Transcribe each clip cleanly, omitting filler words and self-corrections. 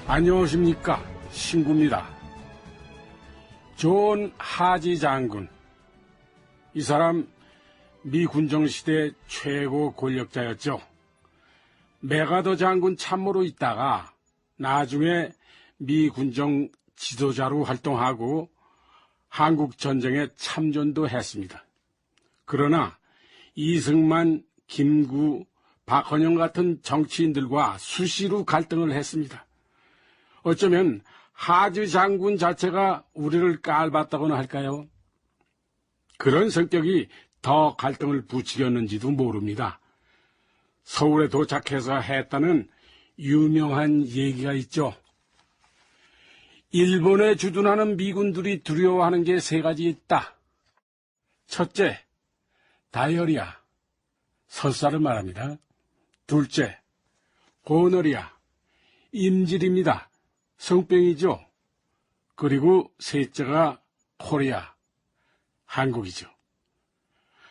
안녕하십니까, 신구입니다. 존 하지 장군. 이 사람 미 군정시대 최고 권력자였죠. 메가더 장군 참모로 있다가 나중에 미 군정 지도자로 활동하고 한국 전쟁에 참전도 했습니다. 그러나 이승만, 김구, 박헌영 같은 정치인들과 수시로 갈등을 했습니다. 어쩌면 하지 장군 자체가 우리를 깔봤다고나 할까요? 그런 성격이 더 갈등을 부추겼는지도 모릅니다. 서울에 도착해서 했다는 유명한 얘기가 있죠. 일본에 주둔하는 미군들이 두려워하는 게 세 가지 있다. 첫째, 다이어리아, 설사를 말합니다. 둘째, 고너리아, 임질입니다. 성병이죠. 그리고 셋째가 코리아, 한국이죠.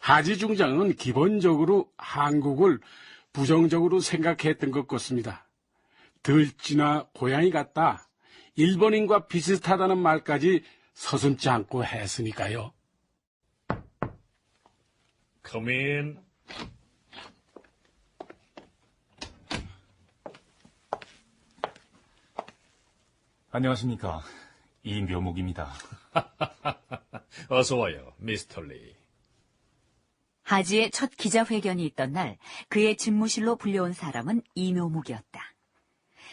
하지 중장은 기본적으로 한국을 부정적으로 생각했던 것 같습니다. 들쥐나 고양이 같다, 일본인과 비슷하다는 말까지 서슴지 않고 했으니까요. Come in. 안녕하십니까. 이묘목입니다. 어서 와요, 미스터 리. 하지의 첫 기자회견이 있던 날 그의 집무실로 불려온 사람은 이묘묵이었다.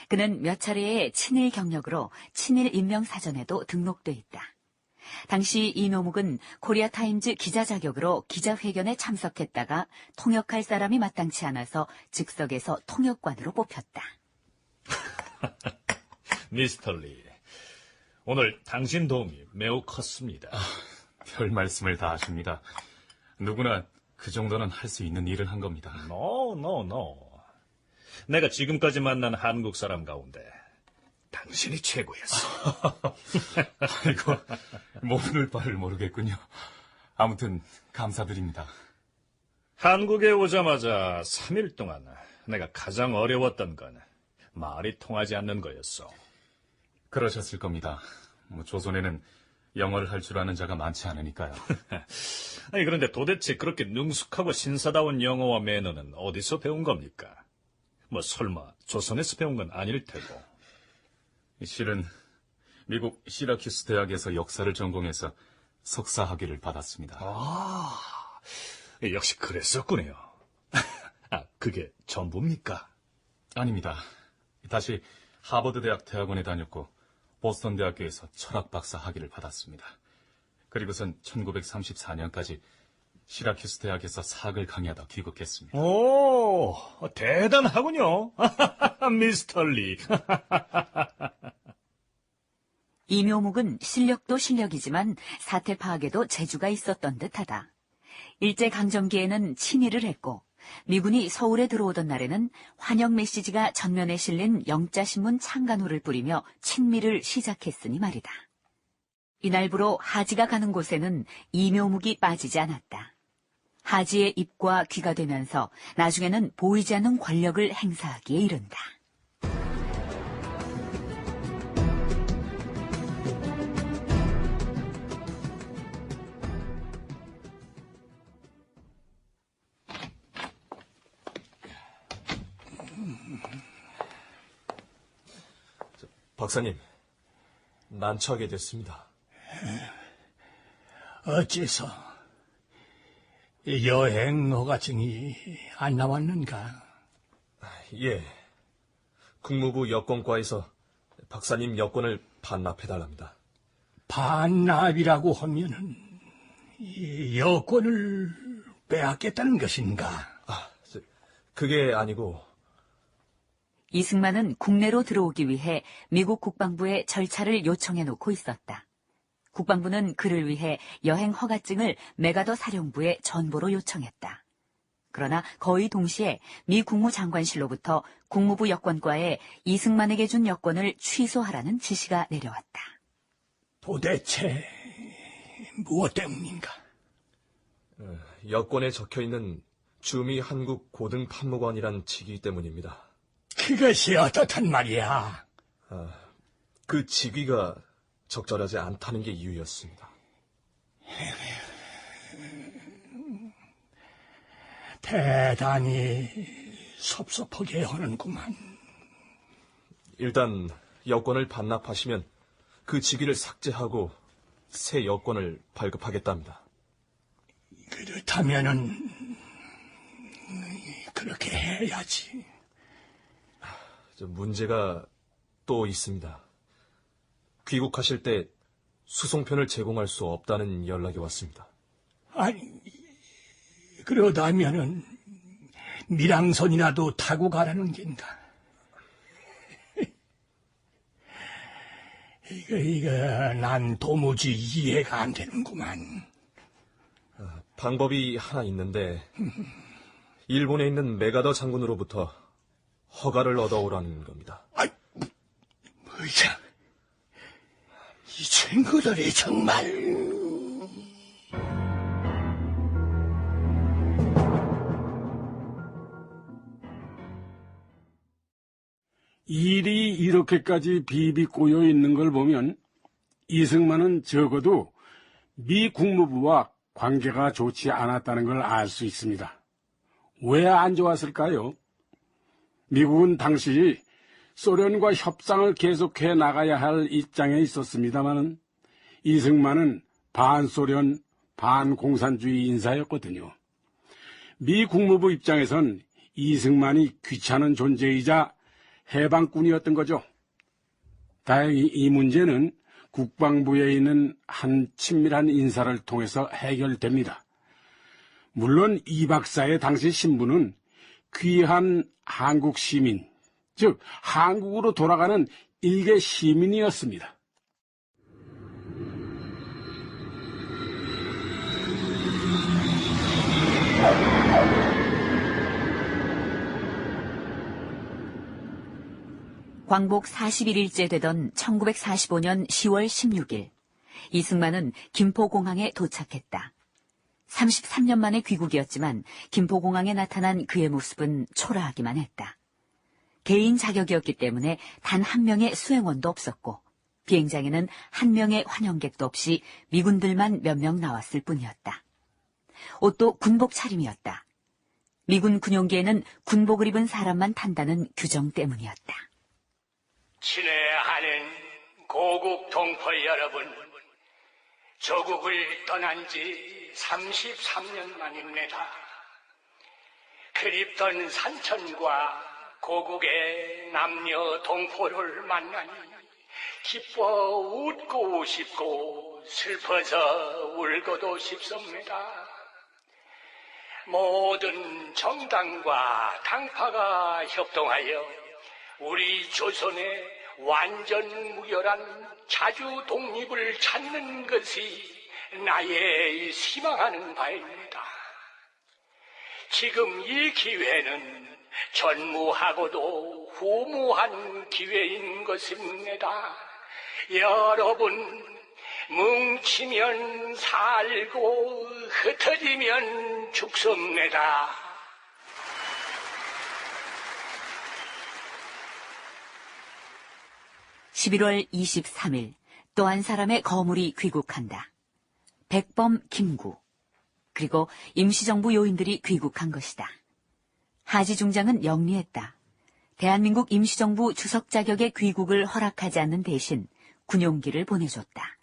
그는 몇 차례의 친일 경력으로 친일 인명사전에도 등록돼 있다. 당시 이묘묵은 코리아타임즈 기자 자격으로 기자회견에 참석했다가 통역할 사람이 마땅치 않아서 즉석에서 통역관으로 뽑혔다. 미스터 리, 오늘 당신 도움이 매우 컸습니다. 별 말씀을 다 하십니다. 누구나 그 정도는 할 수 있는 일을 한 겁니다. No. 내가 지금까지 만난 한국 사람 가운데 당신이 최고였어. 아이고, 모를 바를 모르겠군요. 아무튼 감사드립니다. 한국에 오자마자 3일 동안 내가 가장 어려웠던 건 말이 통하지 않는 거였어. 그러셨을 겁니다. 조선에는 영어를 할 줄 아는 자가 많지 않으니까요. 아니, 그런데 도대체 그렇게 능숙하고 신사다운 영어와 매너는 어디서 배운 겁니까? 설마 조선에서 배운 건 아닐 테고. 실은 미국 시라큐스 대학에서 역사를 전공해서 석사 학위를 받았습니다. 역시 그랬었군요. 그게 전부입니까? 아닙니다. 다시 하버드 대학 대학원에 다녔고 보스턴 대학교에서 철학 박사 학위를 받았습니다. 그리고선 1934년까지 시라큐스 대학에서 사학을 강의하다 귀국했습니다. 오, 대단하군요. 미스터 리. 이묘묵은 실력도 실력이지만 사태 파악에도 재주가 있었던 듯하다. 일제강점기에는 친일을 했고 미군이 서울에 들어오던 날에는 환영 메시지가 전면에 실린 영자신문 창간호를 뿌리며 친미를 시작했으니 말이다. 이날부로 하지가 가는 곳에는 이묘묵이 빠지지 않았다. 하지의 입과 귀가 되면서 나중에는 보이지 않는 권력을 행사하기에 이른다. 박사님, 난처하게 됐습니다. 어째서 여행 허가증이 안 나왔는가? 예, 국무부 여권과에서 박사님 여권을 반납해달랍니다. 반납이라고 하면은 이 여권을 빼앗겠다는 것인가? 그게 아니고 이승만은 국내로 들어오기 위해 미국 국방부에 절차를 요청해 놓고 있었다. 국방부는 그를 위해 여행 허가증을 메가더 사령부에 전보로 요청했다. 그러나 거의 동시에 미 국무장관실로부터 국무부 여권과에 이승만에게 준 여권을 취소하라는 지시가 내려왔다. 도대체 무엇 때문인가? 여권에 적혀있는 주미 한국 고등 판무관이란 직위 때문입니다. 그것이 어떻단 말이야? 그 직위가 적절하지 않다는 게 이유였습니다. 대단히 섭섭하게 하는구만. 일단 여권을 반납하시면 그 직위를 삭제하고 새 여권을 발급하겠답니다. 그렇다면은 그렇게 해야지. 문제가 또 있습니다. 귀국하실 때 수송편을 제공할 수 없다는 연락이 왔습니다. 아니, 그러다면은 밀항선이라도 타고 가라는 겐가. 난 도무지 이해가 안 되는구만. 방법이 하나 있는데 일본에 있는 메가더 장군으로부터 허가를 얻어오라는 겁니다. 뭐야, 이 친구들이 정말... 일이 이렇게까지 비비 꼬여 있는 걸 보면 이승만은 적어도 미 국무부와 관계가 좋지 않았다는 걸 알 수 있습니다. 왜 안 좋았을까요? 미국은 당시 소련과 협상을 계속해 나가야 할 입장에 있었습니다마는 이승만은 반소련, 반공산주의 인사였거든요. 미 국무부 입장에선 이승만이 귀찮은 존재이자 해방꾼이었던 거죠. 다행히 이 문제는 국방부에 있는 한 친밀한 인사를 통해서 해결됩니다. 물론 이 박사의 당시 신분은 귀한 한국 시민, 즉 한국으로 돌아가는 일개 시민이었습니다. 광복 41일째 되던 1945년 10월 16일, 이승만은 김포공항에 도착했다. 33년 만에 귀국이었지만 김포공항에 나타난 그의 모습은 초라하기만 했다. 개인 자격이었기 때문에 단 한 명의 수행원도 없었고 비행장에는 한 명의 환영객도 없이 미군들만 몇 명 나왔을 뿐이었다. 옷도 군복 차림이었다. 미군 군용기에는 군복을 입은 사람만 탄다는 규정 때문이었다. 친애하는 고국 동포 여러분, 조국을 떠난 지 33년 만입니다. 그립던 산천과 고국의 남녀 동포를 만나니 기뻐 웃고 싶고 슬퍼서 울고도 싶습니다. 모든 정당과 당파가 협동하여 우리 조선의 완전 무결한 자주 독립을 찾는 것이 나의 희망하는 바입니다. 지금 이 기회는 전무하고도 후무한 기회인 것입니다. 여러분, 뭉치면 살고 흩어지면 죽습니다. 11월 23일 또 한 사람의 거물이 귀국한다. 백범 김구, 그리고 임시정부 요인들이 귀국한 것이다. 하지 중장은 영리했다. 대한민국 임시정부 주석 자격의 귀국을 허락하지 않는 대신 군용기를 보내줬다.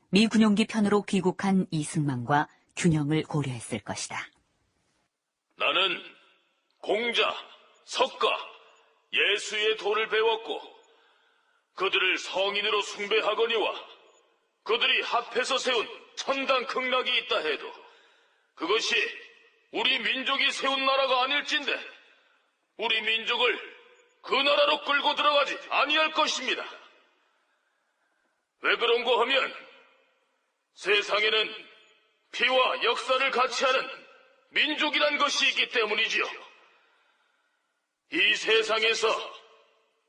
미 군용기 편으로 귀국한 이승만과 균형을 고려했을 것이다. 나는 공자, 석가, 예수의 도를 배웠고 그들을 성인으로 숭배하거니와 그들이 합해서 세운 천당 극락이 있다 해도 그것이 우리 민족이 세운 나라가 아닐진데 우리 민족을 그 나라로 끌고 들어가지 아니할 것입니다. 왜 그런고 하면 세상에는 피와 역사를 같이 하는 민족이란 것이 있기 때문이지요. 이 세상에서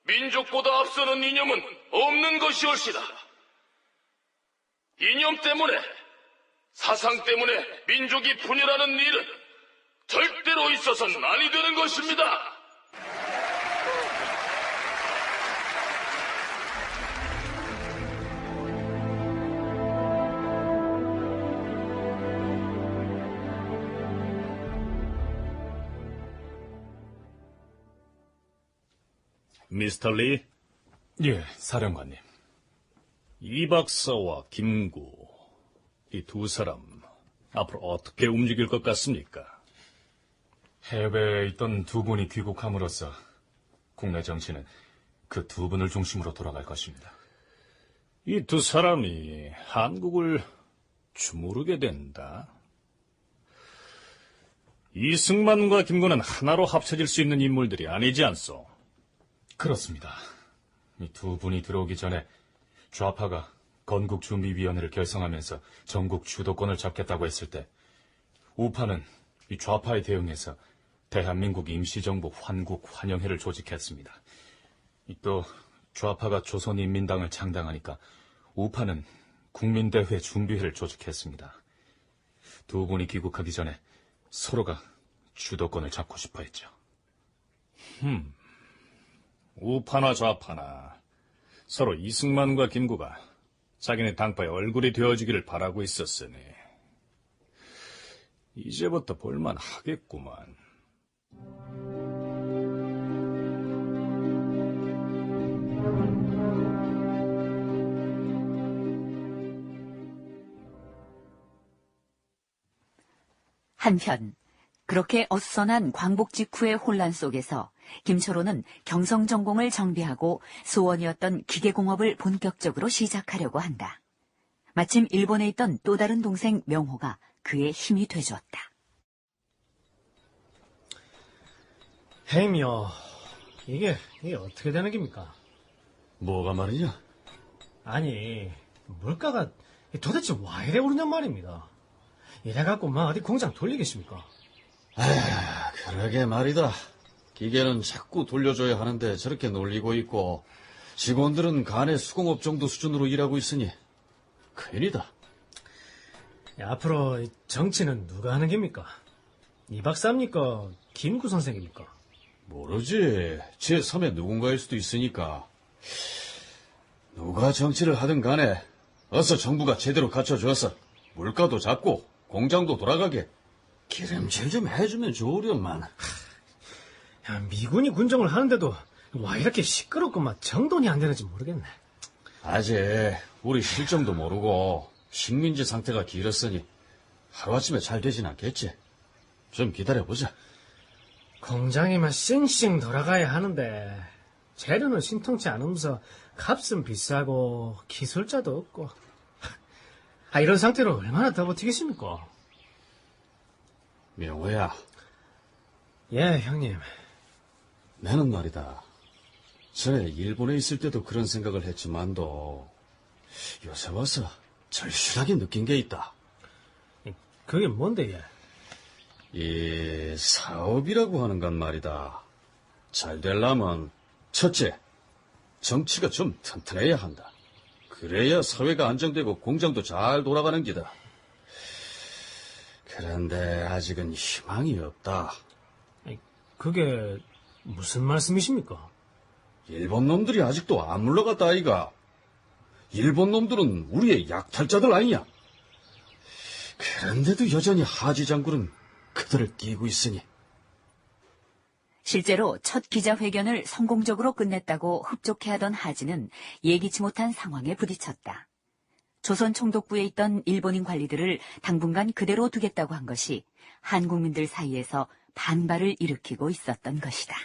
민족보다 앞서는 이념은 없는 것이올시다. 이념 때문에, 사상 때문에 민족이 분열하는 일은 절대로 있어서는 아니 되는 것입니다. 미스터 리, 예, 사령관님. 이 박사와 김구, 이 두 사람 앞으로 어떻게 움직일 것 같습니까? 해외에 있던 두 분이 귀국함으로써 국내 정치는 그 두 분을 중심으로 돌아갈 것입니다. 이 두 사람이 한국을 주무르게 된다. 이승만과 김구는 하나로 합쳐질 수 있는 인물들이 아니지 않소? 그렇습니다. 이 두 분이 들어오기 전에 좌파가 건국준비위원회를 결성하면서 전국 주도권을 잡겠다고 했을 때 우파는 이 좌파에 대응해서 대한민국 임시정부 환국 환영회를 조직했습니다. 또 좌파가 조선인민당을 창당하니까 우파는 국민대회 준비회를 조직했습니다. 두 분이 귀국하기 전에 서로가 주도권을 잡고 싶어 했죠. 우파나 좌파나 서로 이승만과 김구가 자기네 당파의 얼굴이 되어주기를 바라고 있었으니 이제부터 볼만하겠구만. 한편 그렇게 어수선한 광복 직후의 혼란 속에서 김초로는 경성전공을 정비하고 소원이었던 기계공업을 본격적으로 시작하려고 한다. 마침 일본에 있던 또 다른 동생 명호가 그의 힘이 돼주었다. 햄이요. 이게 어떻게 되는 겁니까? 뭐가 말이냐? 아니, 물가가 도대체 와 이래 오르냔 말입니다. 이래갖고 막 어디 공장 돌리겠습니까? 그러게 말이다. 기계는 자꾸 돌려줘야 하는데 저렇게 놀리고 있고 직원들은 간의 수공업 정도 수준으로 일하고 있으니 큰일이다. 야, 앞으로 정치는 누가 하는 겁니까? 이 박사입니까? 김구 선생입니까? 모르지. 제3의 누군가일 수도 있으니까. 누가 정치를 하든 간에 어서 정부가 제대로 갖춰줘서 물가도 잡고 공장도 돌아가게 기름칠 좀 해주면 좋으련만. 야, 미군이 군정을 하는데도 와 이렇게 시끄럽고 막 정돈이 안 되는지 모르겠네. 아직 우리 실정도 모르고 식민지 상태가 길었으니 하루아침에 잘 되진 않겠지. 좀 기다려보자. 공장이 막 쌩쌩 돌아가야 하는데 재료는 신통치 않으면서 값은 비싸고 기술자도 없고 이런 상태로 얼마나 더 버티겠습니까? 명호야, 예, 형님. 나는 말이다. 전에 일본에 있을 때도 그런 생각을 했지만도 요새 와서 절실하게 느낀 게 있다. 그게 뭔데, 예? 이 사업이라고 하는 건 말이다. 잘 되려면 첫째, 정치가 좀 튼튼해야 한다. 그래야 사회가 안정되고 공장도 잘 돌아가는 기다. 그런데 아직은 희망이 없다. 그게 무슨 말씀이십니까? 일본 놈들이 아직도 안 물러갔다 아이가. 일본 놈들은 우리의 약탈자들 아니냐. 그런데도 여전히 하지 장군은 그들을 끼고 있으니. 실제로 첫 기자회견을 성공적으로 끝냈다고 흡족해하던 하지는 예기치 못한 상황에 부딪혔다. 조선 총독부에 있던 일본인 관리들을 당분간 그대로 두겠다고 한 것이 한국민들 사이에서 반발을 일으키고 있었던 것이다.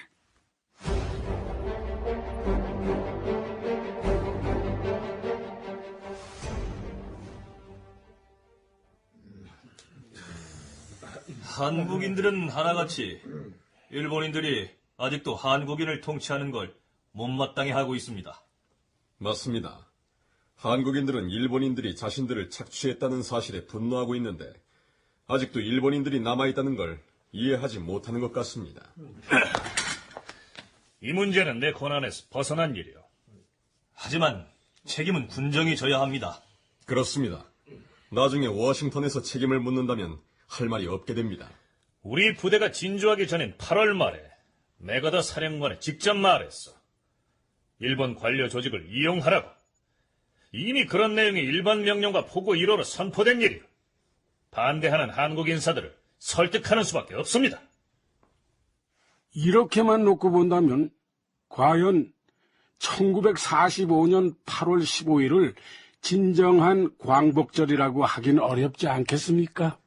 한국인들은 하나같이 일본인들이 아직도 한국인을 통치하는 걸 못마땅해 하고 있습니다. 맞습니다. 한국인들은 일본인들이 자신들을 착취했다는 사실에 분노하고 있는데 아직도 일본인들이 남아있다는 걸 이해하지 못하는 것 같습니다. 이 문제는 내 권한에서 벗어난 일이오. 하지만 책임은 군정이 져야 합니다. 그렇습니다. 나중에 워싱턴에서 책임을 묻는다면 할 말이 없게 됩니다. 우리 부대가 진주하기 전인 8월 말에 메가더 사령관에 직접 말했어. 일본 관료 조직을 이용하라고. 이미 그런 내용이 일반 명령과 포고 1호로 선포된 일이오. 반대하는 한국 인사들을 설득하는 수밖에 없습니다. 이렇게만 놓고 본다면 과연 1945년 8월 15일을 진정한 광복절이라고 하긴 어렵지 않겠습니까?